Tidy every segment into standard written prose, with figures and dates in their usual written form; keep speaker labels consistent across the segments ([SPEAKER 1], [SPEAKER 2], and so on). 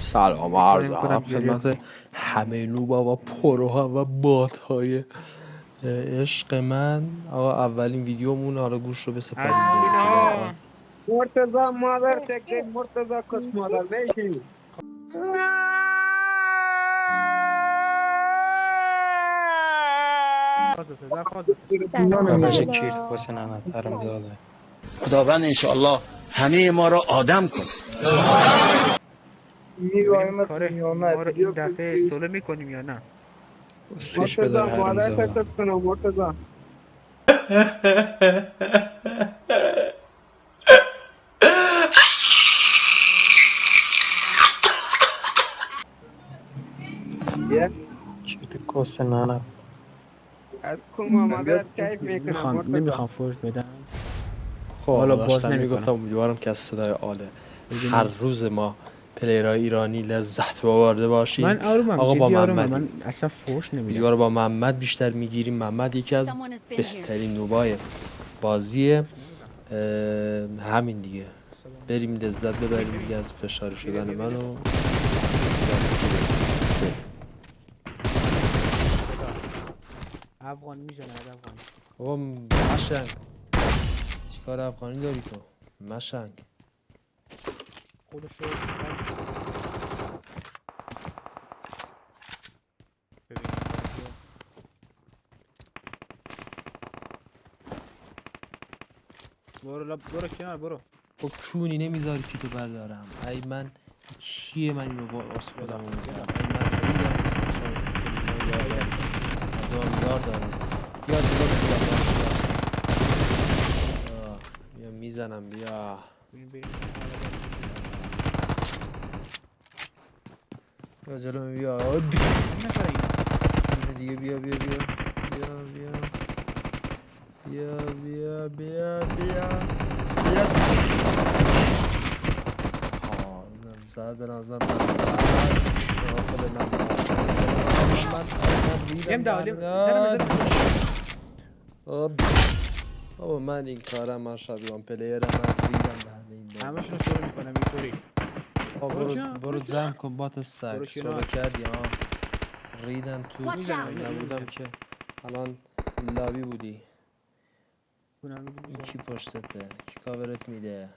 [SPEAKER 1] سلام عرض ادب خدمت همه نوبا و پروها و بات‌های عشق من. آقا اولین ویدیومون، حالا گوش رو بسپاریم به صدای آن.
[SPEAKER 2] مرتضی مادر تکه مرتضی کس مادر بشین
[SPEAKER 3] بابا کیرت حسین احمد حرامزاده.
[SPEAKER 4] خداوند انشاءالله همه ما را آدم کن.
[SPEAKER 2] میگویمت میامد بیا کسی
[SPEAKER 5] میکنیم یا نه؟
[SPEAKER 3] بسیش
[SPEAKER 2] مرتضی
[SPEAKER 3] بدار
[SPEAKER 2] مادر
[SPEAKER 3] حرامزاده.
[SPEAKER 2] تکه کنم مرتضی بیا
[SPEAKER 3] کیرت کس ننه.
[SPEAKER 2] از کوما
[SPEAKER 5] بیا
[SPEAKER 2] مادر کیف میکنم
[SPEAKER 5] نمیخوام
[SPEAKER 2] مرتضی
[SPEAKER 5] فوش بدم.
[SPEAKER 1] خب
[SPEAKER 5] حالا
[SPEAKER 1] حالا
[SPEAKER 5] باز
[SPEAKER 1] داشتم
[SPEAKER 5] نمی‌کنم.
[SPEAKER 1] میگفتم امیدوارم که از صدای آله
[SPEAKER 5] ببینم.
[SPEAKER 1] هر روز ما پلیرهای ایرانی لذت ببرده باشیم.
[SPEAKER 5] من آرومم،
[SPEAKER 1] آقا با
[SPEAKER 5] جدی آرومم،
[SPEAKER 1] محمدی
[SPEAKER 5] من اصلا فوش
[SPEAKER 1] ویدیو
[SPEAKER 5] نمیدم.
[SPEAKER 1] رو با محمد بیشتر میگیریم. محمد یکی از بهترین نوبای بازیه. همین دیگه، بریم لذت ببریم دیگه از فشار شدن منو
[SPEAKER 5] افغان میزنه از افغانی.
[SPEAKER 1] بابا مشنگ، چیکار افغانی داری تو مشنگ؟
[SPEAKER 5] خودش برو کنار برو.
[SPEAKER 1] با کونی نمیذاری که تو بردارم. ای من کیه من اینو واسه خودم رو میگم. ای من ریدم شانسی که من یار دارم، مردم یار دارم. بیا بیا میزنم بیا بیا جلوم بیا دیگه بیا بیا بیا بیا بیا بیا بیا بیا بیا بیا. زد به نظر بابا من این کارم ماشاءالله پلیرم من ریدم دهنه این بازی.
[SPEAKER 5] همه شون سورو میکنم اینطوری.
[SPEAKER 1] برو جمع کن بات سگ. سولو کردی ها، ریدن تو. نبودم که الان لابی بودی. این کی پشتته؟ کی کاورت میده؟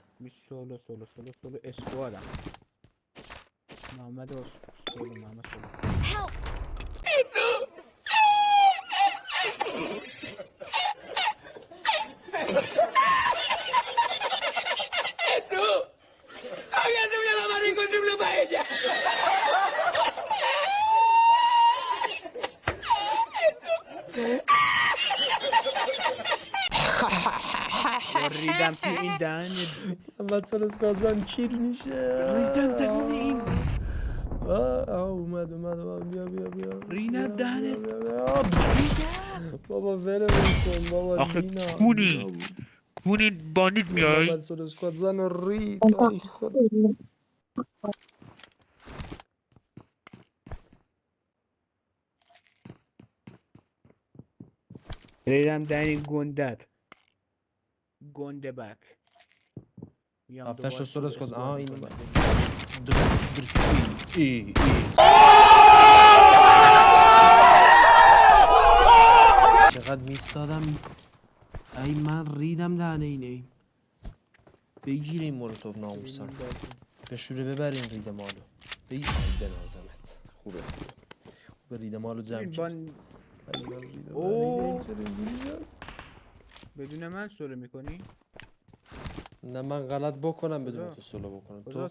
[SPEAKER 5] سولو اسکوادم. محمد سولو محمد سولو. ریدم تو این دهن.
[SPEAKER 1] محمد سال اسکازم کیر میشه.
[SPEAKER 5] ریدم دهن این.
[SPEAKER 1] اومد بیا بیا بیا.
[SPEAKER 5] ریدم دهن.
[SPEAKER 1] بابا ولم کن بابا.
[SPEAKER 5] آخه
[SPEAKER 1] رینا
[SPEAKER 5] کونی بانید میای.
[SPEAKER 1] محمد سال اسکازم رید. ای خدا.
[SPEAKER 5] ریدم دهن گنده بک.
[SPEAKER 1] فش سال اسکاز این چقدر میستادم. ای من ریدم دهنه اینه. بگیر این مولوتوف ناموسم، بشوره ببرین رید مالو. بگیر به نازمت. خوبه رید مالو جمع کرد.
[SPEAKER 5] بدون من سولو میکنی؟
[SPEAKER 1] نه من غلط بکنم بدون تو سولو بکنم. تو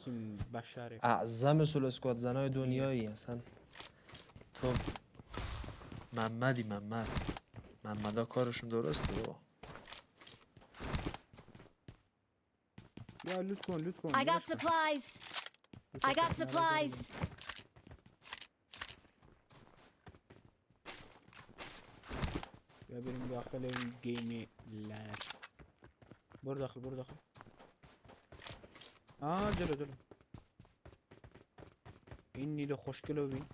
[SPEAKER 1] اعظم سولو اسکواد زنای دنیایی اصلا. تو محمدا کارشون درسته بابا.
[SPEAKER 5] یا لوت کن.
[SPEAKER 6] I got supplies.
[SPEAKER 5] یا بریم داخل این گیمی لعنت. برو داخل. جلو. این نیلو خوشگل رو ببین.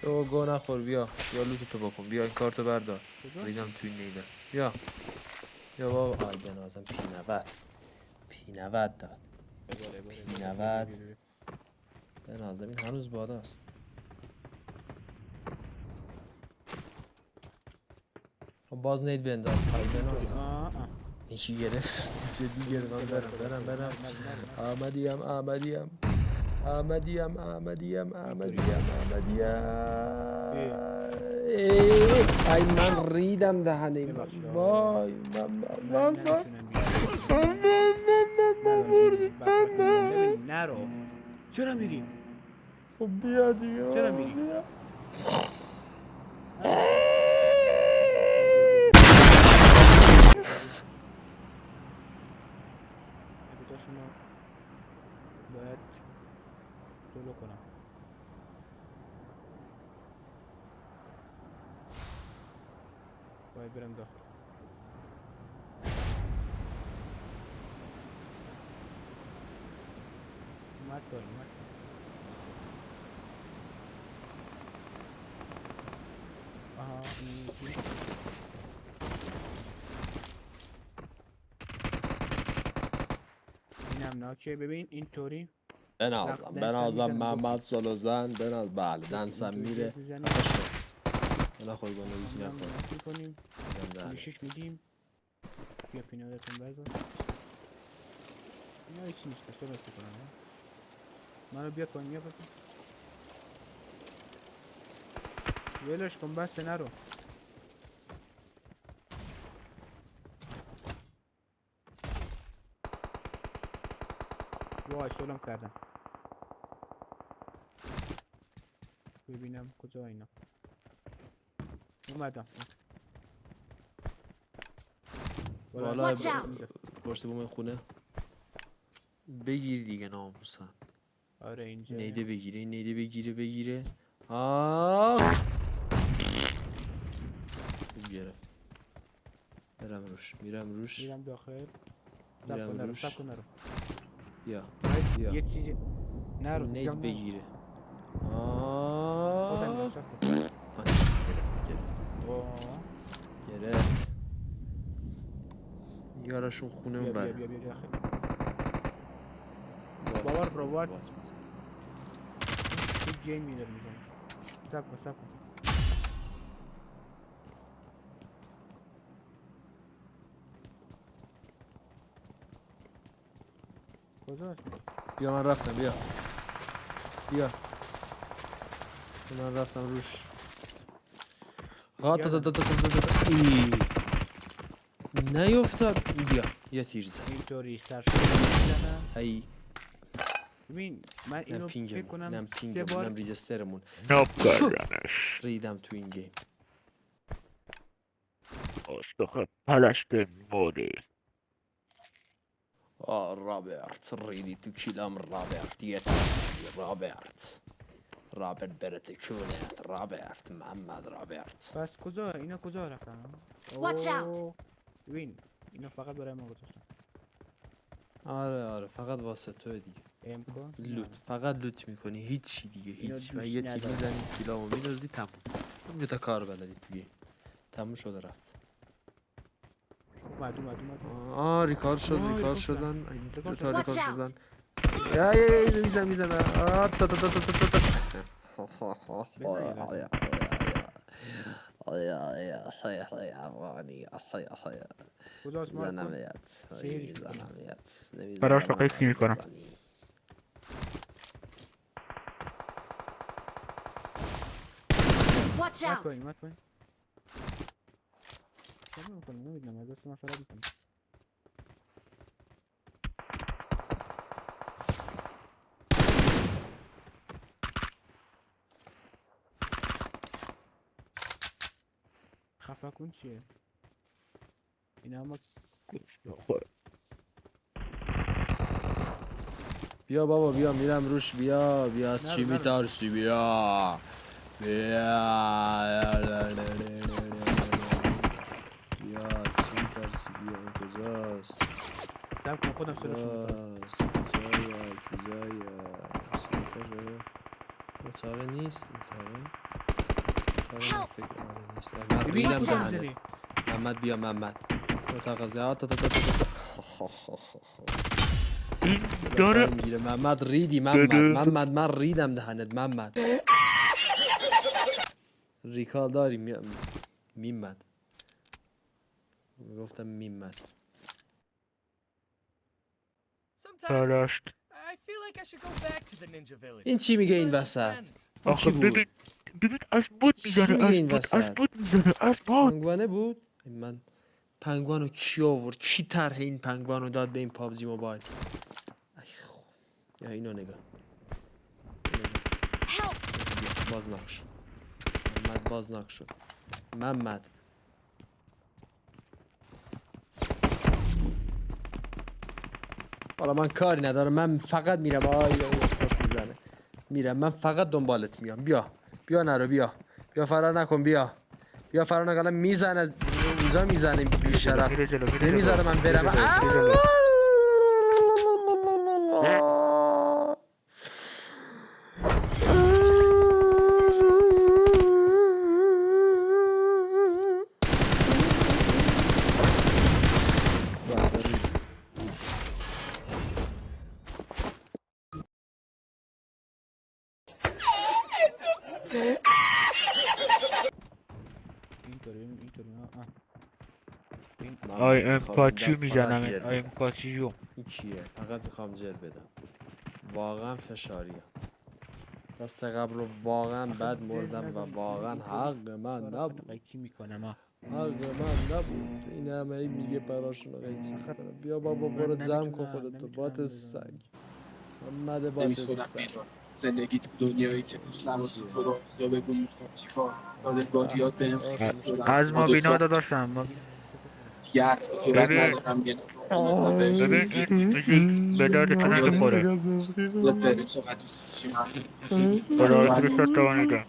[SPEAKER 1] تو گو نخور بیا لوتو بکن بیا این کارتو بردار
[SPEAKER 5] کجا؟
[SPEAKER 1] ریدم توی نیدت بیا بابا آی بنازم پینوت داد پینوت بنازم این هنوز بالاست خب باز نید بنداز آی بنازم یکی گرفت جدی گرفت برم آمدیم ای من ریدم دهنه این وای من
[SPEAKER 5] نرو چرا میری؟
[SPEAKER 1] خب بیا دیگه
[SPEAKER 5] چرا میری؟
[SPEAKER 1] بیا.
[SPEAKER 5] نبوداشونو باید جلو کنم باید برم داخل اومد آها اینم ناکه ببین اینطوری
[SPEAKER 1] بنازم محمد سالوزن بناز بله دنسم میره بلا خور گونه روزی نکن
[SPEAKER 5] میکنیم پولیشش میدیم بیا پینادتون بردار اینا هیچی نیست کشته بسته کنم منو بیا پایین بیا بکن ولش کن بسته نرو وای سلام کردم ببینم کجا اینا اومدم
[SPEAKER 1] والا
[SPEAKER 6] Watch out.
[SPEAKER 1] پشت بوم خونه بگیر دیگه ناموسن
[SPEAKER 5] آره اینجا
[SPEAKER 1] نیده بگیره آه خوب گرفت میرم روش
[SPEAKER 5] میرم داخل
[SPEAKER 1] میرم روش
[SPEAKER 5] سب کن نرو
[SPEAKER 1] بیا
[SPEAKER 5] یه چیزی نرو
[SPEAKER 1] نید
[SPEAKER 5] دیگم نرو.
[SPEAKER 1] بگیره
[SPEAKER 5] خودم میرم سب کن واه.
[SPEAKER 1] گرفت یارشون خونه اون
[SPEAKER 5] بیا
[SPEAKER 1] بره
[SPEAKER 5] داخل باور برو وات تو گیم میدار میزنی سب کن کجا هستی؟
[SPEAKER 1] بیا من رفتم بیا من رفتم روش نیفتاد بیا یه تیر زد
[SPEAKER 5] اینطوری سرشون میزنم
[SPEAKER 1] ای
[SPEAKER 5] ببین من اینو فکر
[SPEAKER 1] اینم
[SPEAKER 5] کنم سه
[SPEAKER 1] پینگمون
[SPEAKER 5] بار
[SPEAKER 1] اینم ریجسترمون ریدم تو این گیم رابرت ریدی تو کیلم رابرت یه رابرت برت کونت رابرت محمد رابرت
[SPEAKER 5] پس کجا اینا کجا رفتن
[SPEAKER 6] Watch out.
[SPEAKER 5] اوه. ببین اینا فقط برای ما گذاشتن
[SPEAKER 1] آره فقط واسه تو دیگه
[SPEAKER 5] امکان
[SPEAKER 1] لوت فقط لوت میکنی هیچی دیگه
[SPEAKER 5] اینو
[SPEAKER 1] هیچ و
[SPEAKER 5] دوست
[SPEAKER 1] یه تیر
[SPEAKER 5] ندارم.
[SPEAKER 1] میزنی کیلامو میدازی تموم یه تا کار بلدی تو گیم تموم شده رفت
[SPEAKER 5] اومد
[SPEAKER 1] ریکارد شد
[SPEAKER 5] وای،
[SPEAKER 1] ریکارد
[SPEAKER 5] ریکارد
[SPEAKER 1] شدن
[SPEAKER 5] ریکارد
[SPEAKER 1] تا
[SPEAKER 6] شد.
[SPEAKER 1] ریکارد
[SPEAKER 6] Watch
[SPEAKER 1] شدن
[SPEAKER 6] out.
[SPEAKER 1] میزن
[SPEAKER 5] کجاست مارکو
[SPEAKER 3] براش قیفی میکنم
[SPEAKER 6] Watch
[SPEAKER 5] اومد
[SPEAKER 6] out.
[SPEAKER 5] پایین چرا میکنم نمیدونم از دست من فرار میکنم خفه کن چیه اینا ما
[SPEAKER 1] بیا بابا بیا میرم روش بیا از چی
[SPEAKER 5] نرو.
[SPEAKER 1] میترسی بیا از چی میترسی بیا این کجاست
[SPEAKER 5] سب کن خودم سرشون میکنم
[SPEAKER 1] کجایه اتاقه نیست اتاقه
[SPEAKER 6] Help!
[SPEAKER 1] فکر آره نیست من
[SPEAKER 5] ببین
[SPEAKER 1] ریدم
[SPEAKER 6] کجا
[SPEAKER 1] دهنت
[SPEAKER 5] می‌زنی؟
[SPEAKER 1] محمد بیا محمد متقاضیات
[SPEAKER 7] این داره
[SPEAKER 1] میگیره محمد ریدی محمد من ریدم دهنت محمد ریکال داری میمد گفتم میمد
[SPEAKER 7] داشت.
[SPEAKER 1] این چی میگه این وسط این
[SPEAKER 7] آخه
[SPEAKER 1] چی بود
[SPEAKER 7] ببین از بود
[SPEAKER 1] چی
[SPEAKER 7] میزنه،
[SPEAKER 1] میگه
[SPEAKER 7] از
[SPEAKER 1] این
[SPEAKER 7] بود
[SPEAKER 1] وسط؟
[SPEAKER 7] از بود میزنه، از بود.
[SPEAKER 1] پنگوانه بود من پنگوانو کی آورد کی طرح این پنگوانو داد به این پابجی موبایل ای خو یا اینو نگاه
[SPEAKER 6] Help!
[SPEAKER 1] باز نقش محمد باز نقش محمد حالا من کاری ندارم من فقط میرم آی پشت میزنه میرم من فقط دنبالت میام بیا نرو بیا فرار نکن بیا فرار نکن میزنه اونجا میزنه بیشرف
[SPEAKER 7] میره جلو، میره جلو.
[SPEAKER 1] نمیذاره من برم
[SPEAKER 7] میره جلو.
[SPEAKER 5] اینطوری
[SPEAKER 7] آی ام پاچی میزنم، آی ام پاچیو.
[SPEAKER 1] این کیه فقط میخوام جر بدم واقعا فشاریه دست قبل رو واقعا بد مردم و واقعا حق من نبود
[SPEAKER 7] قیچی میکنم ها.
[SPEAKER 1] حق من نبود این همه ای میگه پراشونو قیچی میکنم بیا بابا برو جمع کن خودتو بات سگ محمد بات
[SPEAKER 8] نمی‌شدم
[SPEAKER 1] سگ
[SPEAKER 8] بیرون. زندگی تو دنیایی که توش نباشی تو رو یا بگو میخوام چیکار یادگاریات بهم خیلی شدن
[SPEAKER 7] از ما بینا
[SPEAKER 8] دو
[SPEAKER 7] داداشم.
[SPEAKER 8] دیگه حرف جرأت
[SPEAKER 7] ببین.
[SPEAKER 8] ندارم یه نگاه بهش
[SPEAKER 7] ببین این موزیک به دردت نمیخوره.
[SPEAKER 8] خودت بری چقدر دوست داشتی من
[SPEAKER 7] خدا تو رو توانیده.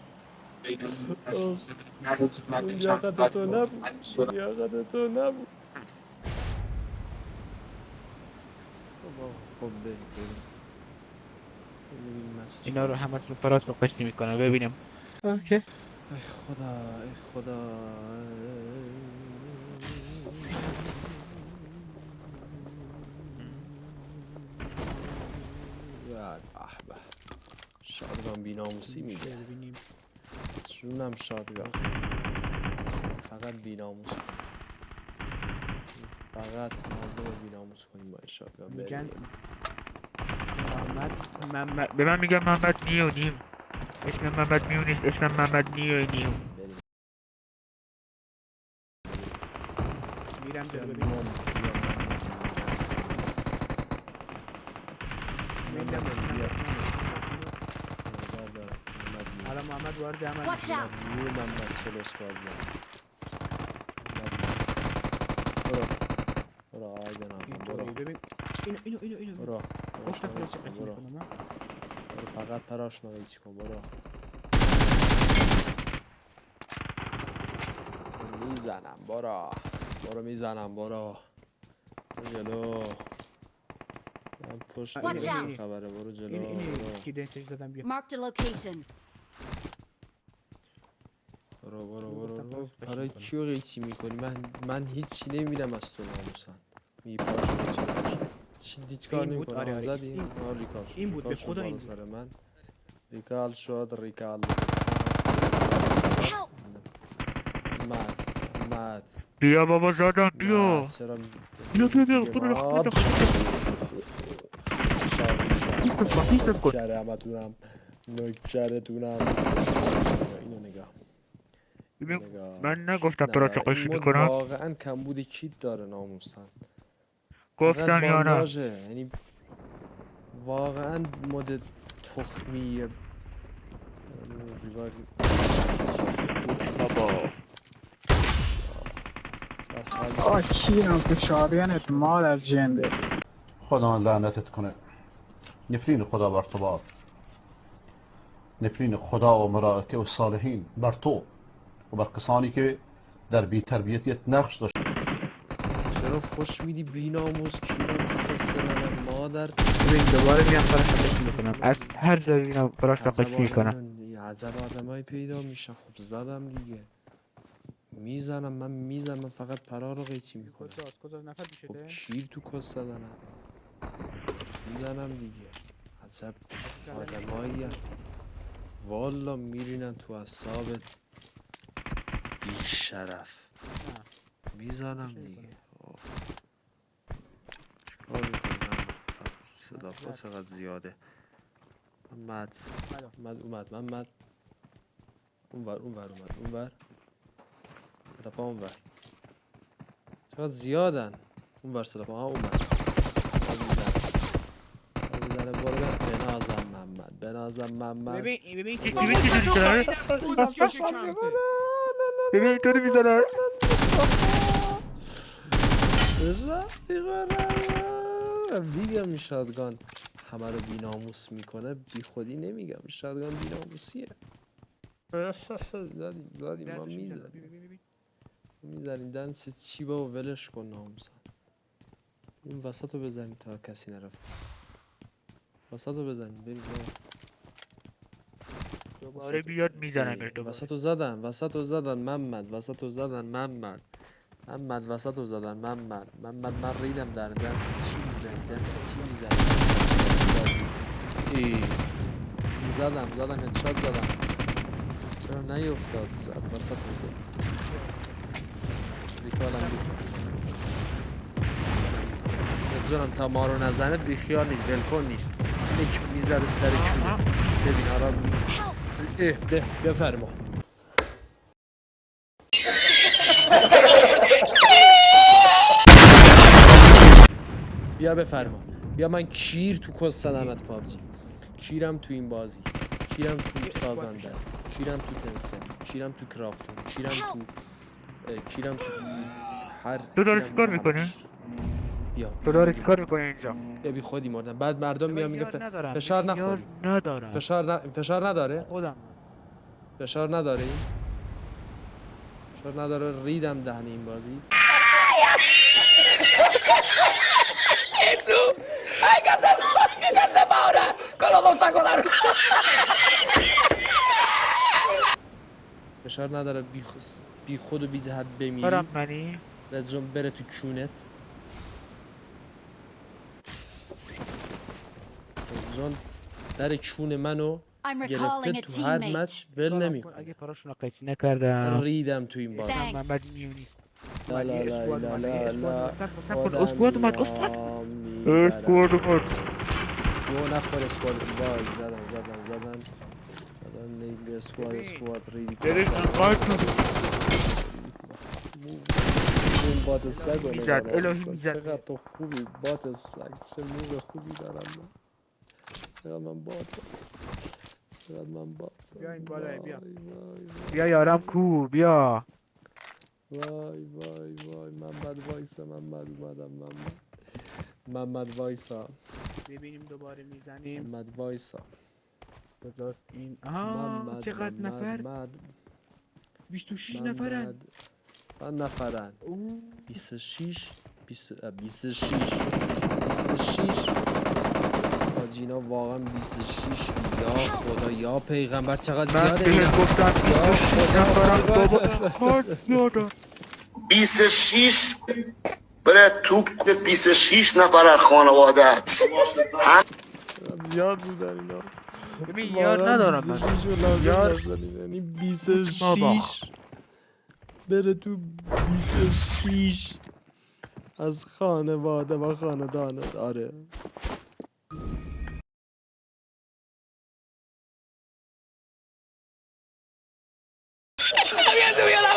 [SPEAKER 1] لیاقت تو نبود لیاقت تو نبود خب بریم
[SPEAKER 7] اینا رو همتون پراس رو قصی میکنم ببینیم. اوکی.
[SPEAKER 1] ای خدا به شادگان بیناموسی میده جونم شادگان فقط بیناموس کن فقط مردم رو بیناموس کنیم با این شادگان
[SPEAKER 5] میگن
[SPEAKER 1] بریم
[SPEAKER 5] محمد
[SPEAKER 7] به من میگن محمد نیو نیم. اسم محمد نیو نیست، اسم محمد نیو.
[SPEAKER 5] میرم جلو ببین حالا محمد وارد عمل
[SPEAKER 6] Watch out!
[SPEAKER 1] محمد سلوس کار زن برو آی بنازم برو
[SPEAKER 5] ببین اینو
[SPEAKER 1] برو
[SPEAKER 5] گفتم
[SPEAKER 1] پراش
[SPEAKER 5] پلاس
[SPEAKER 1] نقیچ کن
[SPEAKER 5] قیچی
[SPEAKER 1] برو
[SPEAKER 5] میکنم ها.
[SPEAKER 1] فقط پراش نقیچ کن برو میزنم برو میزنم برو جلو من پشت
[SPEAKER 6] Watch
[SPEAKER 1] میرم
[SPEAKER 6] out.
[SPEAKER 1] چه خبره برو جلو
[SPEAKER 5] اینو
[SPEAKER 1] برو
[SPEAKER 5] کی دنسش زدم بیا
[SPEAKER 6] Marked a location.
[SPEAKER 1] برو برای کیو قیچی میکنی من هیچی نمیبینم از تو ناموسن میگی پراش قیچی هیچ کار
[SPEAKER 5] این بود.
[SPEAKER 1] نمیکنه
[SPEAKER 5] آره،
[SPEAKER 1] آزادی
[SPEAKER 5] این
[SPEAKER 1] ریکال شد
[SPEAKER 5] این بود، به
[SPEAKER 1] ریکال شد
[SPEAKER 5] خدا این
[SPEAKER 1] بالا
[SPEAKER 5] بود.
[SPEAKER 1] سر من ریکال شد ریکال
[SPEAKER 6] Help!
[SPEAKER 1] مد
[SPEAKER 7] بیا بابا زادم بیا.
[SPEAKER 1] چرا
[SPEAKER 7] بیا برو
[SPEAKER 1] نوکره همتونم نوکرتونم اینو نگاه
[SPEAKER 7] من نگفتم
[SPEAKER 1] نه
[SPEAKER 7] پراس
[SPEAKER 1] این
[SPEAKER 7] قیچی
[SPEAKER 1] مود
[SPEAKER 7] میکنم.
[SPEAKER 1] واقعا کمبود کیت داره ناموسن فقط
[SPEAKER 7] گفتم یا نه.
[SPEAKER 1] بانداژه یعنی واقعا مود تخمیه
[SPEAKER 7] بابا
[SPEAKER 9] کیرم تو شادیانت مادر جنده
[SPEAKER 4] خدا لعنتت کنه نفرین خدا بر تو باد نفرین خدا و ملائکه و صالحین بر تو و بر کسانی که در بی تربیتیت نقش داشت.
[SPEAKER 1] چرا خوش میدی بیناموس کیرم تو مادر
[SPEAKER 7] ببین دوباره میام پراس قیچی میکنم. از هر زاویه میام پراس قیچی میکنم.
[SPEAKER 1] عجب آدمایی پیدا میشن. خب زدم دیگه، میزنم من، میزنم فقط پرا رو قیچی میکنم.
[SPEAKER 5] کجا نفر
[SPEAKER 1] خب
[SPEAKER 5] میشه
[SPEAKER 1] کیر تو کس زدنم، میزنم دیگه. عجب آدمایی هم والا میرینن تو اعصابت بی شرف. میزنم دیگه. چیکار میکنم؟ صدا پا چقدر زیاده. محمد اومد اونور صدا پا اونور چقدر زیادن. اونور صدا پا اومد میزنه. برو بنازم محمد.
[SPEAKER 7] ببین چه چی میشه. ببین اینطوری میزنه.
[SPEAKER 1] میگم شادگان همه رو بیناموس میکنه، بی خودی نمیگم. شادگان بیناموسیه. زدیم ما میزنیم دنس چی با ولش کن ناموسن. این وسط رو بزنیم تا کسی نرفته. وسط رو بزنیم بریم.
[SPEAKER 7] دوباره بیاد میزنم.
[SPEAKER 1] وسط رو زدن محمد. وسط رو زدن محمد. من ریدم در دنس چی میزنی. زدم هدشات زدم. چرا نیفتاد؟ ساعت وسط رو زدم. ریکالم نمیذارم تا ما رو نزنه. بیخیال نیست، ولکن نیست. یک میذاره در چونه. ببین آرام بفرما. بیا بفرما. بیا من کیر تو کس زدنت پابجی. کیرم تو این بازی. کیرم تو سازنده. کیرم تو تنسن. کیرم تو کرافتون. کیرم تو هر.
[SPEAKER 7] تو داره چیکار میکنه؟
[SPEAKER 1] بیا
[SPEAKER 7] تو داره چیکار میکنه اینجا؟
[SPEAKER 1] بیا بی خودی مردم. بعد مردم میان میگه فشار نخوری.
[SPEAKER 7] ندارم.
[SPEAKER 1] فشار نداره.
[SPEAKER 7] خودم
[SPEAKER 1] فشار نداره این. فشار نداره. ریدم دهن این بازی. فشار نداره. بی خود و بی جهت بمیری.
[SPEAKER 7] برم منی
[SPEAKER 1] رزوم بره تو چونت. رزوم در چون منو
[SPEAKER 6] I'm
[SPEAKER 1] گرفته
[SPEAKER 6] recalling a
[SPEAKER 1] تو هر
[SPEAKER 6] teammate.
[SPEAKER 1] مچ ول نمیکنه.
[SPEAKER 7] اگه پاراشون رو قیچی نکردم.
[SPEAKER 1] ریدم تو این بازی.
[SPEAKER 6] Thanks.
[SPEAKER 7] محمد میونی.
[SPEAKER 1] لا لا لا لا لا لا
[SPEAKER 7] اسکواد اومد. اسکواد اومد.
[SPEAKER 1] گو نخور. اسکواد وای زدن نیگ. اسکواد ریدی.
[SPEAKER 7] درش انقدر تو
[SPEAKER 1] اون بات سگ رو
[SPEAKER 7] میزد.
[SPEAKER 1] نگاه
[SPEAKER 7] الهی
[SPEAKER 1] کن.
[SPEAKER 7] میزد.
[SPEAKER 1] چقدر تو خوبی بات سگ. چه موقع خوبی دارم من. چقدر من باتم.
[SPEAKER 5] بیا این بالای بیا.
[SPEAKER 7] بیا یارم کو بیا.
[SPEAKER 1] وای محمد وایسا. محمد وایسا.
[SPEAKER 5] ببینیم دوباره میزنیم.
[SPEAKER 1] محمد وایسا.
[SPEAKER 5] کجاست این؟
[SPEAKER 7] آها چقدر نفر؟ 26 نفرن.
[SPEAKER 1] چند نفرن؟ 26 حاجینا واقعا 26. یا خدا یا پیغمبر چقدر
[SPEAKER 7] من
[SPEAKER 1] زیاده
[SPEAKER 7] بهت
[SPEAKER 1] اینا.
[SPEAKER 7] گفتم 26 نفرن بابا. خود زیاده.
[SPEAKER 10] 26 بره تو 26 نفر از خانواده
[SPEAKER 1] زیاد بودن اینا.
[SPEAKER 7] ببین یار ندارم من.
[SPEAKER 1] 26 رو لازم
[SPEAKER 7] یار
[SPEAKER 1] داشتن. یعنی 26 بره تو 26 از خانواده و خاندان داره.
[SPEAKER 10] viendo